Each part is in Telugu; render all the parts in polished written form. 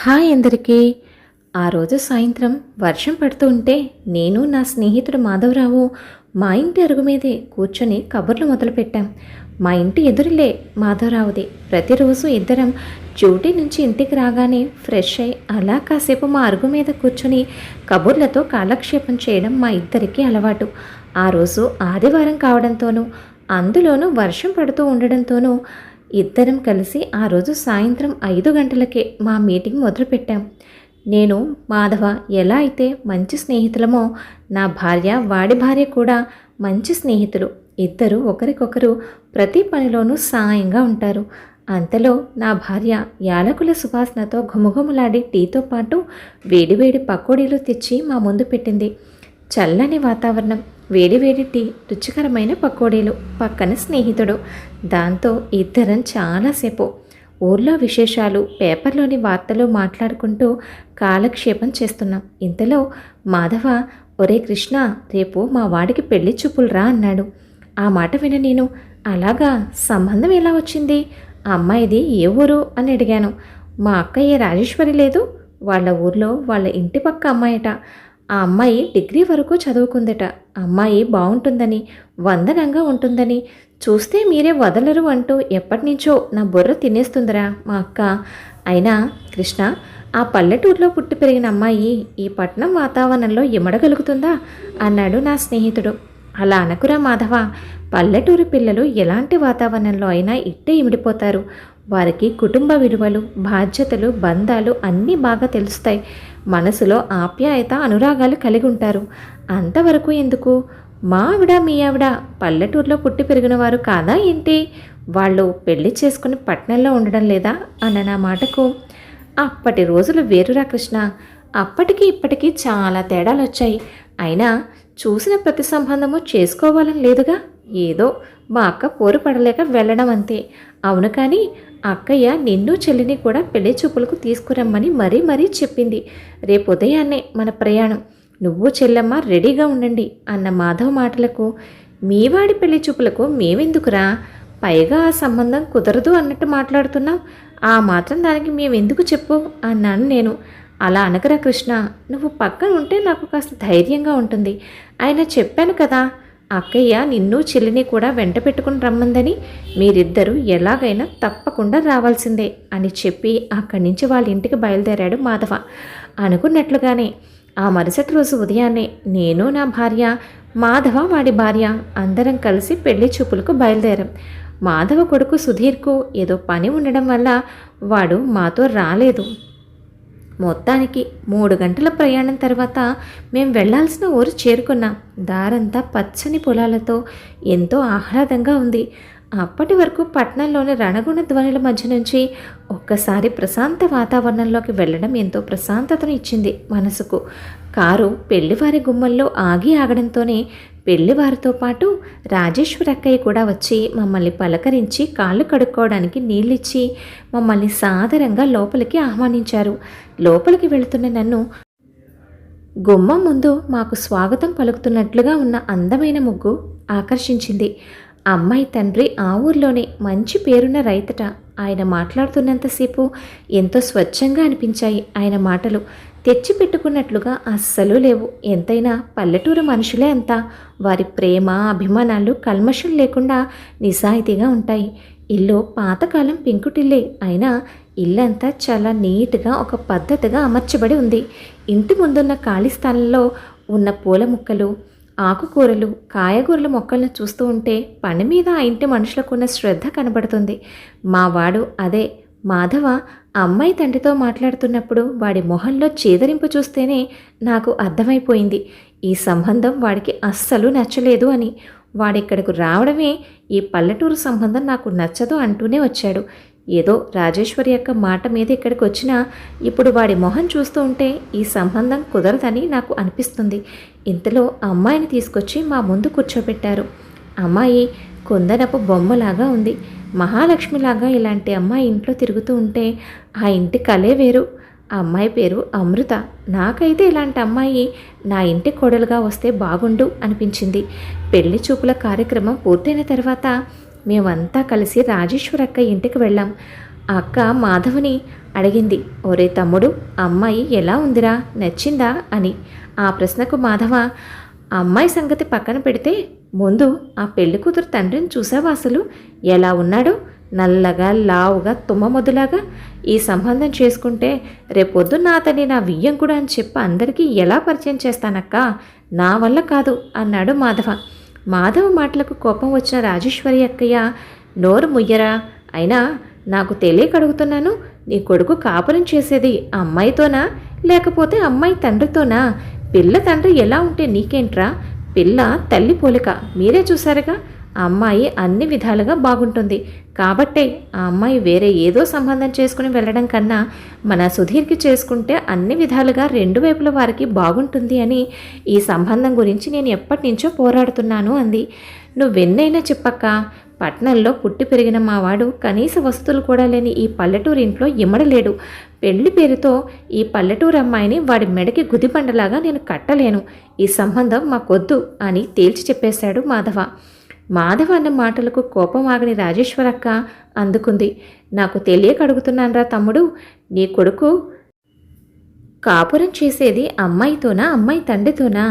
హాయ్ అందరికీ. ఆ రోజు సాయంత్రం వర్షం పడుతూ ఉంటే నేను నా స్నేహితుడు మాధవరావు మా ఇంటి అరుగు మీదే కూర్చొని కబుర్లు మొదలుపెట్టాం. మా ఇంటి ఎదురులే మాధవరావుది. ప్రతిరోజు ఇద్దరం డ్యూటీ నుంచి ఇంటికి రాగానే ఫ్రెష్ అయి అలా కాసేపు మా అరుగు మీద కూర్చొని కబుర్లతో కాలక్షేపం చేయడం మా ఇద్దరికీ అలవాటు. ఆ రోజు ఆదివారం కావడంతోనూ అందులోనూ వర్షం పడుతూ ఉండడంతోనూ ఇద్దరం కలిసి ఆ రోజు సాయంత్రం 5 గంటలకే మా మీటింగ్ మొదలుపెట్టాం. నేను మాధవ ఎలా అయితే మంచి స్నేహితులమో నా భార్య వాడి భార్య కూడా మంచి స్నేహితులు. ఇద్దరు ఒకరికొకరు ప్రతి పనిలోనూ సాయంగా ఉంటారు. అంతలో నా భార్య యాలకుల సువాసనతో ఘుమఘుమలాడి టీతో పాటు వేడివేడి పకోడీలు తెచ్చి మా ముందు పెట్టింది. చల్లని వాతావరణం, వేడివేడి టీ, రుచికరమైన పకోడీలు, పక్కన స్నేహితుడు. దాంతో ఇద్దరం చాలాసేపు ఊర్లో విశేషాలు, పేపర్లోని వార్తలు మాట్లాడుకుంటూ కాలక్షేపం చేస్తున్నాం. ఇంతలో మాధవ, ఒరే కృష్ణ, రేపు మా వాడికి పెళ్లి చూపులు రా అన్నాడు. ఆ మాట విన నేను, అలాగా, సంబంధం ఎలా వచ్చింది? ఆ అమ్మాయిది ఏ ఊరు అని అడిగాను. మా అక్కయ్య రాజేశ్వరి లేదు, వాళ్ళ ఊర్లో వాళ్ళ ఇంటి పక్క అమ్మాయట. ఆ అమ్మాయి డిగ్రీ వరకు చదువుకుందట. అమ్మాయి బాగుంటుందని, వందనంగా ఉంటుందని, చూస్తే మీరే వదలరు అంటూ ఎప్పటినుంచో నా బుర్ర తినేస్తుందిరా మా అక్క. అయినా కృష్ణ, ఆ పల్లెటూరులో పుట్టి పెరిగిన అమ్మాయి ఈ పట్నం వాతావరణంలో ఇమడగలుగుతుందా అన్నాడు నా స్నేహితుడు. అలా అనకురా మాధవ, పల్లెటూరు పిల్లలు ఎలాంటి వాతావరణంలో అయినా ఇట్టే ఇమిడిపోతారు. వారికి కుటుంబ విలువలు, బాధ్యతలు, బంధాలు అన్నీ బాగా తెలుస్తాయి. మనసులో ఆప్యాయత, అనురాగాలు కలిగి ఉంటారు. అంతవరకు ఎందుకు? మా ఆవిడ మీ ఆవిడ పల్లెటూరులో పుట్టి పెరిగిన వారు కాదా ఏంటి? వాళ్ళు పెళ్లి చేసుకుని పట్టణంలో ఉండడం లేదా అన్న నా మాటకు, అప్పటి రోజులు వేరురా కృష్ణ. అప్పటికి ఇప్పటికీ చాలా తేడాలు వచ్చాయి. అయినా చూసిన ప్రతి సంబంధము చేసుకోవాలని లేదుగా. ఏదో మా అక్క పోరు పడలేక వెళ్ళడం అంతే. అవును, కానీ అక్కయ్య నిన్ను చెల్లిని కూడా పెళ్లి చూపులకు తీసుకురమ్మని మరీ చెప్పింది. రేపు ఉదయాన్నే మన ప్రయాణం. నువ్వు చెల్లెమ్మ రెడీగా ఉండండి అన్న మాధవ్ మాటలకు, మీవాడి పెళ్లి చూపులకు మేమెందుకురా? పైగా ఆ సంబంధం కుదరదు అన్నట్టు మాట్లాడుతున్నాం. ఆ మాత్రం దానికి మేమెందుకు చెప్పు అన్నాను నేను. అలా అనకరా కృష్ణ, నువ్వు పక్కన ఉంటే నాకు కాస్త ధైర్యంగా ఉంటుంది. ఆయన చెప్పాను కదా, అక్కయ్య నిన్ను చెల్లిని కూడా వెంట పెట్టుకుని రమ్మందని. మీరిద్దరూ ఎలాగైనా తప్పకుండా రావాల్సిందే అని చెప్పి అక్కడి నుంచి వాళ్ళ ఇంటికి బయలుదేరాడు మాధవ. అనుకున్నట్లుగానే ఆ మరుసటి రోజు ఉదయాన్నే నేను, నా భార్య, మాధవ వాడి భార్య అందరం కలిసి పెళ్లి చూపులకు బయలుదేరాం. మాధవ కొడుకు సుధీర్కు ఏదో పని ఉండడం వల్ల వాడు మాతో రాలేదు. మొత్తానికి 3 గంటల ప్రయాణం తర్వాత మేము వెళ్లాల్సిన ఊరు చేరుకున్నాం. దారంతా పచ్చని పొలాలతో ఎంతో ఆహ్లాదంగా ఉంది. అప్పటి వరకు పట్టణంలోని రణగుణ ధ్వనుల మధ్య నుంచి ఒక్కసారి ప్రశాంత వాతావరణంలోకి వెళ్ళడం ఎంతో ప్రశాంతతను ఇచ్చింది మనసుకు. కారు పెళ్లివారి గుమ్మల్లో ఆగడంతోనే పెళ్లివారితో పాటు రాజేశ్వరి అక్కయ్య కూడా వచ్చి మమ్మల్ని పలకరించి కాళ్ళు కడుక్కోవడానికి నీళ్ళిచ్చి మమ్మల్ని సాదరంగా లోపలికి ఆహ్వానించారు. లోపలికి వెళుతున్న నన్ను గుమ్మం ముందు మాకు స్వాగతం పలుకుతున్నట్లుగా ఉన్న అందమైన ముగ్గు ఆకర్షించింది. అమ్మాయి తండ్రి ఆ ఊర్లోనే మంచి పేరున్న రైతట. ఆయన మాట్లాడుతున్నంతసేపు ఎంతో స్వచ్ఛంగా అనిపించాయి ఆయన మాటలు. తెచ్చి పెట్టుకున్నట్లుగా అస్సలు లేవు. ఎంతైనా పల్లెటూరు మనుషులే అంతా. వారి ప్రేమ, అభిమానాలు కల్మషం లేకుండా నిజాయితీగా ఉంటాయి. ఇల్లు పాతకాలం పెంకుటిల్లే అయినా ఇల్లంతా చాలా నీట్గా ఒక పద్ధతిగా అమర్చబడి ఉంది. ఇంటి ముందున్న ఖాళీ స్థలంలో ఉన్న పూల మొక్కలు, ఆకుకూరలు, కాయగూరల మొక్కలను చూస్తూ ఉంటే పని మీద ఆ ఇంటి మనుషులకున్న శ్రద్ధ కనబడుతుంది. మా వాడు, అదే మాధవ, అమ్మాయి తండ్రితో మాట్లాడుతున్నప్పుడు వాడి మొహంలో చేదరింపు చూస్తేనే నాకు అర్థమైపోయింది ఈ సంబంధం వాడికి అస్సలు నచ్చలేదు అని. వాడిక్కడకు రావడమే ఈ పల్లెటూరు సంబంధం నాకు నచ్చదు అంటూనే వచ్చాడు. ఏదో రాజేశ్వరి యొక్క మాట మీద ఇక్కడికి వచ్చినా ఇప్పుడు వాడి మొహం చూస్తూ ఉంటే ఈ సంబంధం కుదరదని నాకు అనిపిస్తుంది. ఇంతలో అమ్మాయిని తీసుకొచ్చి మా ముందు కూర్చోబెట్టారు. అమ్మాయి కుందనపు బొమ్మలాగా ఉంది. మహాలక్ష్మిలాగా ఇలాంటి అమ్మాయి ఇంట్లో తిరుగుతూ ఉంటే ఆ ఇంటి కలే వేరు. ఆ అమ్మాయి పేరు అమృత. నాకైతే ఇలాంటి అమ్మాయి నా ఇంటి కోడలుగా వస్తే బాగుండు అనిపించింది. పెళ్లి చూపుల కార్యక్రమం పూర్తయిన తర్వాత మేమంతా కలిసి రాజేశ్వరి అక్క ఇంటికి వెళ్ళాం. అక్క మాధవ్ని అడిగింది, ఒరే తమ్ముడు, అమ్మాయి ఎలా ఉందిరా, నచ్చిందా అని. ఆ ప్రశ్నకు మాధవ, అమ్మాయి సంగతి పక్కన పెడితే ముందు ఆ పెళ్లి కూతురు తండ్రిని చూసావా అసలు, ఎలా ఉన్నాడో, నల్లగా లావుగా తుమ్మమొద్దులాగా. ఈ సంబంధం చేసుకుంటే రేపొద్దున్న అతని నా వియ్యంకుడు అని చెప్పి అందరికీ ఎలా పరిచయం చేస్తానక్క, నా వల్ల కాదు అన్నాడు మాధవ. మాధవ మాటలకు కోపం వచ్చిన రాజేశ్వరి అక్కయ్య, నోరు ముయ్యరా, అయినా నాకు తెలియక అడుగుతున్నాను, నీ కొడుకు కాపురం చేసేది అమ్మాయితోనా లేకపోతే అమ్మాయి తండ్రితోనా? పిల్ల తండ్రి ఎలా ఉంటే నీకేంట్రా, పిల్ల తల్లి పోలిక మీరే చూశారుగా. ఆ అమ్మాయి అన్ని విధాలుగా బాగుంటుంది కాబట్టే ఆ అమ్మాయి వేరే ఏదో సంబంధం చేసుకుని వెళ్ళడం కన్నా మన సుధీర్కి చేసుకుంటే అన్ని విధాలుగా రెండు వైపుల వారికి బాగుంటుంది అని ఈ సంబంధం గురించి నేను ఎప్పటి నుంచో పోరాడుతున్నాను అంది. నువ్వెన్నైనా చెప్పక్క, పట్నంలో పుట్టి పెరిగిన మావాడు కనీస వసతులు కూడా లేని ఈ పల్లెటూరు ఇంట్లో ఇమ్మడలేడు. పెళ్లి పేరుతో ఈ పల్లెటూరు అమ్మాయిని వాడి మెడకి గుదిబండలాగా నేను కట్టలేను. ఈ సంబంధం మాకొద్దు అని తేల్చి చెప్పేశాడు మాధవ. మాధవ అన్న మాటలకు కోపం ఆగని రాజేశ్వరక్క అందుకుంది, నాకు తెలియక అడుగుతున్నానరా తమ్ముడు, నీ కొడుకు కాపురం చేసేది అమ్మాయితోనా అమ్మాయి తండ్రితోనా?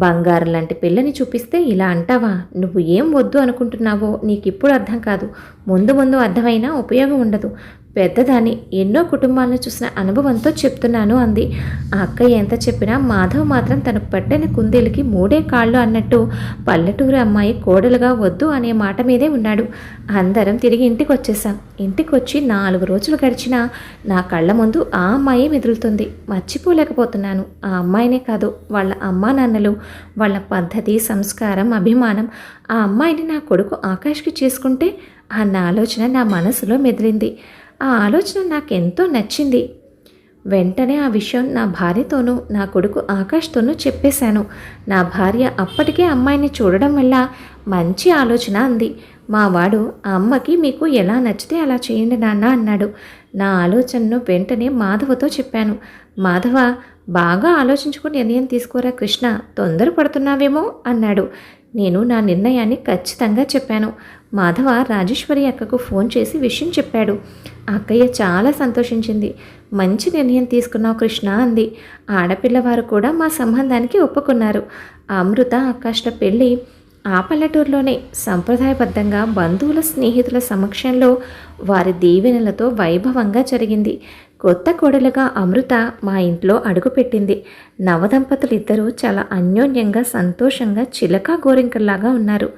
బంగారం లాంటి పిల్లని చూపిస్తే ఇలా అంటావా? నువ్వు ఏం వద్దు అనుకుంటున్నావో నీకిప్పుడు అర్థం కాదు, ముందు ముందు అర్థమైనా ఉపయోగం ఉండదు. పెద్దదాన్ని, ఎన్నో కుటుంబాలను చూసిన అనుభవంతో చెప్తున్నాను అంది. ఆ అక్కయ్య ఎంత చెప్పినా మాధవ్ మాత్రం తనకు పట్టిన కుందేలుకి మూడే కాళ్ళు అన్నట్టు పల్లెటూరు అమ్మాయి కోడలుగా వద్దు అనే మాట మీదే ఉన్నాడు. అందరం తిరిగి ఇంటికి వచ్చేసాం. ఇంటికి వచ్చి 4 రోజులు గడిచినా నా కళ్ళ ముందు ఆ అమ్మాయే మెదులుతుంది. మర్చిపోలేకపోతున్నాను. ఆ అమ్మాయినే కాదు, వాళ్ళ అమ్మా నాన్నలు, వాళ్ళ పద్ధతి, సంస్కారం, అభిమానం. ఆ అమ్మాయిని నా కొడుకు ఆకాష్కి చేసుకుంటే అన్న ఆలోచన నా మనసులో మెదిలింది. ఆ ఆలోచన నాకెంతో నచ్చింది. వెంటనే ఆ విషయం నా భార్యతోనూ నా కొడుకు ఆకాష్తోనూ చెప్పేశాను. నా భార్య అప్పటికే అమ్మాయిని చూడడం వల్ల మంచి ఆలోచన అంది. మా వాడు ఆ అమ్మకి మీకు ఎలా నచ్చితే అలా చేయండి నాన్న అన్నాడు. నా ఆలోచనను వెంటనే మాధవతో చెప్పాను. మాధవ, బాగా ఆలోచించుకుని నిర్ణయం తీసుకోరా కృష్ణ, తొందరపడుతున్నావేమో అన్నాడు. నేను నా నిర్ణయాన్ని ఖచ్చితంగా చెప్పాను. మాధవ రాజేశ్వరి అక్కకు ఫోన్ చేసి విషయం చెప్పాడు. అక్కయ్య చాలా సంతోషించింది. మంచి నిర్ణయం తీసుకున్నావు కృష్ణ అంది. ఆడపిల్లవారు కూడా మా సంబంధానికి ఒప్పుకున్నారు. అమృత ఆకాష్ల పెళ్ళి ఆ పల్లెటూరులోనే సంప్రదాయబద్ధంగా బంధువుల స్నేహితుల సమక్షంలో వారి దీవెనలతో వైభవంగా జరిగింది. కొత్త కోడలుగా అమృత మా ఇంట్లో అడుగుపెట్టింది. నవదంపతులిద్దరూ చాలా అన్యోన్యంగా, సంతోషంగా, చిలక గోరింకల్లాగా ఉన్నారు.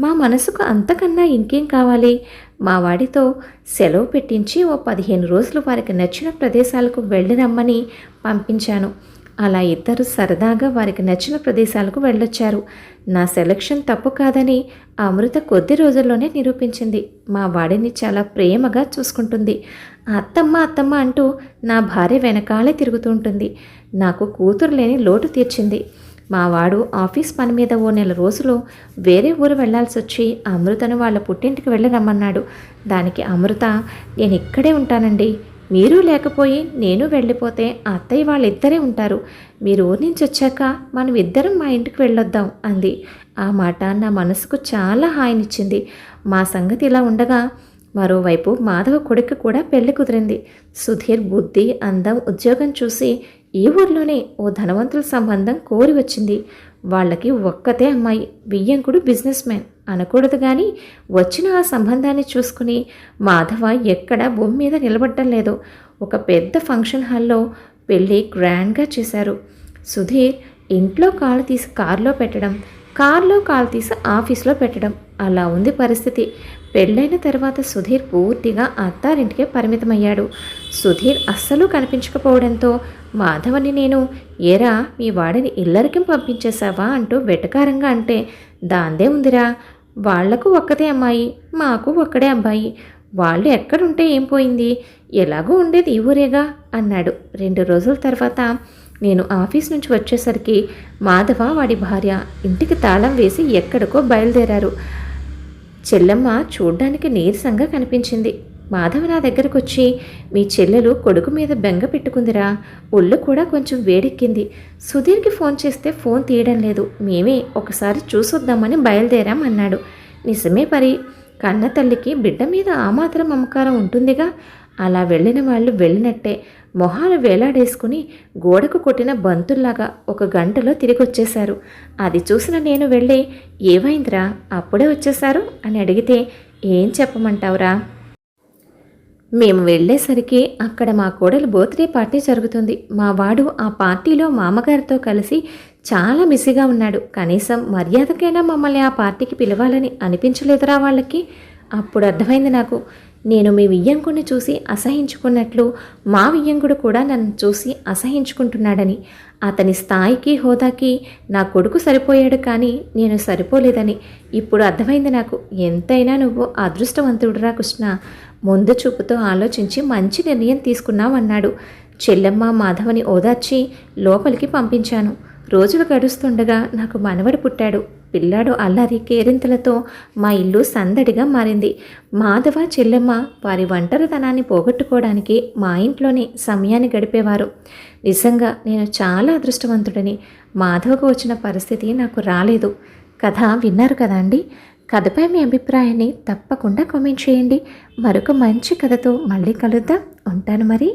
మా మనసుకు అంతకన్నా ఇంకేం కావాలి? మా వాడితో సెలవు పెట్టించి ఓ 15 రోజులు వారికి నచ్చిన ప్రదేశాలకు వెళ్ళి రమ్మని పంపించాను. అలా ఇద్దరు సరదాగా వారికి నచ్చిన ప్రదేశాలకు వెళ్ళొచ్చారు. నా సెలక్షన్ తప్పు కాదని అమృత కొద్ది రోజుల్లోనే నిరూపించింది. మా వాడిని చాలా ప్రేమగా చూసుకుంటుంది. అత్తమ్మ అత్తమ్మ అంటూ నా భార్య వెనకాలే తిరుగుతూ ఉంటుంది. నాకు కూతురు లేని లోటు తీర్చింది. మా వాడు ఆఫీస్ పని మీద ఓ 1 రోజులు వేరే ఊరు వెళ్లాల్సి వచ్చి అమృతను వాళ్ళ పుట్టింటికి వెళ్ళి రమ్మన్నాడు. దానికి అమృత, నేను ఇక్కడే ఉంటానండి, మీరు లేకపోయి నేను వెళ్ళిపోతే అత్తయ్య వాళ్ళిద్దరే ఉంటారు, మీరు ఊరి నుంచి వచ్చాక మనం ఇద్దరం మా ఇంటికి వెళ్ళొద్దాం అంది. ఆ మాట నా మనసుకు చాలా హాయినిచ్చింది. మా సంగతి ఇలా ఉండగా మరోవైపు మాధవ కొడుకు కూడా పెళ్లి కుదిరింది. సుధీర్ బుద్ధి, అందం, ఉద్యోగం చూసి ఈ ఊర్లోనే ఓ ధనవంతుల సంబంధం కోరి వచ్చింది. వాళ్ళకి ఒక్కతే అమ్మాయి, బియ్యంకుడు బిజినెస్ మ్యాన్ అనకూడదు కానీ వచ్చిన ఆ సంబంధాన్ని చూసుకుని మాధవ ఎక్కడ భూమి మీద నిలబడటం లేదు. ఒక పెద్ద ఫంక్షన్ హాల్లో పెళ్ళి గ్రాండ్గా చేశారు. సుధీర్ ఇంట్లో కాలు తీసి కారులో పెట్టడం, కారులో కాలు తీసి ఆఫీస్లో పెట్టడం, అలా ఉంది పరిస్థితి. పెళ్ళైన తర్వాత సుధీర్ పూర్తిగా అత్తారింటికే పరిమితమయ్యాడు. సుధీర్ అస్సలు కనిపించకపోవడంతో మాధవని నేను, ఏరా మీ వాడిని ఇల్లరికం పంపించేశావా అంటూ వెటకారంగా అంటే, దాందే ఉందిరా, వాళ్లకు ఒక్కతే అమ్మాయి, మాకు ఒక్కడే అబ్బాయి, వాళ్ళు ఎక్కడుంటే ఏం పోయింది, ఎలాగూ ఉండేది ఈ ఊరేగా అన్నాడు. 2 రోజుల తర్వాత నేను ఆఫీస్ నుంచి వచ్చేసరికి మాధవ వాడి భార్య ఇంటికి తాళం వేసి ఎక్కడికో బయలుదేరారు. చెల్లెమ్మ చూడ్డానికి నీరసంగా కనిపించింది. మాధవ నా దగ్గరకు వచ్చి, మీ చెల్లెలు కొడుకు మీద బెంగ పెట్టుకుందిరా, ఒళ్ళు కూడా కొంచెం వేడెక్కింది, సుధీర్కి ఫోన్ చేస్తే ఫోన్ తీయడం లేదు, మేమే ఒకసారి చూసొద్దామని బయలుదేరాం అన్నాడు. నిజమే పరి, కన్న తల్లికి బిడ్డ మీద ఆ మాత్రం మమకారం ఉంటుందిగా. అలా వెళ్ళిన వాళ్ళు వెళ్ళినట్టే మొహాలు వేలాడేసుకుని గోడకు కొట్టిన బంతుల్లాగా 1 గంటలో తిరిగి వచ్చేశారు. అది చూసిన నేను వెళ్ళి, ఏమైందిరా అప్పుడే వచ్చేశారు అని అడిగితే, ఏం చెప్పమంటావురా, మేము వెళ్ళేసరికి అక్కడ మా కోడలు బర్త్డే పార్టీ జరుగుతుంది. మా వాడు ఆ పార్టీలో మామగారితో కలిసి చాలా బిజీగా ఉన్నాడు. కనీసం మర్యాదకైనా మమ్మల్ని ఆ పార్టీకి పిలవాలని అనిపించలేదురా వాళ్ళకి. అప్పుడు అర్థమైంది నాకు, నేను మీ వియ్యంకుడిని చూసి అసహించుకున్నట్లు మా వియ్యంకుడు కూడా నన్ను చూసి అసహించుకుంటున్నాడని. అతని స్థాయికి హోదాకి నా కొడుకు సరిపోయాడు, కానీ నేను సరిపోలేదని ఇప్పుడు అర్థమైంది నాకు. ఎంతైనా నువ్వు అదృష్టవంతుడురా కృష్ణ. ముందు చూపుతో ఆలోచించి మంచి నిర్ణయం తీసుకున్నావన్నాడు. చెల్లెమ్మ మాధవని ఓదార్చి లోపలికి పంపించాను. రోజులు గడుస్తుండగా నాకు మనవడు పుట్టాడు. పిల్లాడు అల్లరి కేరింతలతో మా ఇల్లు సందడిగా మారింది. మాధవ చెల్లెమ్మ వారి ఒంటరితనాన్ని పోగొట్టుకోవడానికి మా ఇంట్లోనే సమయాన్ని గడిపేవారు. నిజంగా నేను చాలా అదృష్టవంతుడని. మాధవకు వచ్చిన పరిస్థితి నాకు రాలేదు. కథ విన్నారు కదా అండి. కథపై మీ అభిప్రాయాన్ని తప్పకుండా కామెంట్ చేయండి. మరొక మంచి కథతో మళ్ళీ కలుద్దాం. ఉంటాను మరి.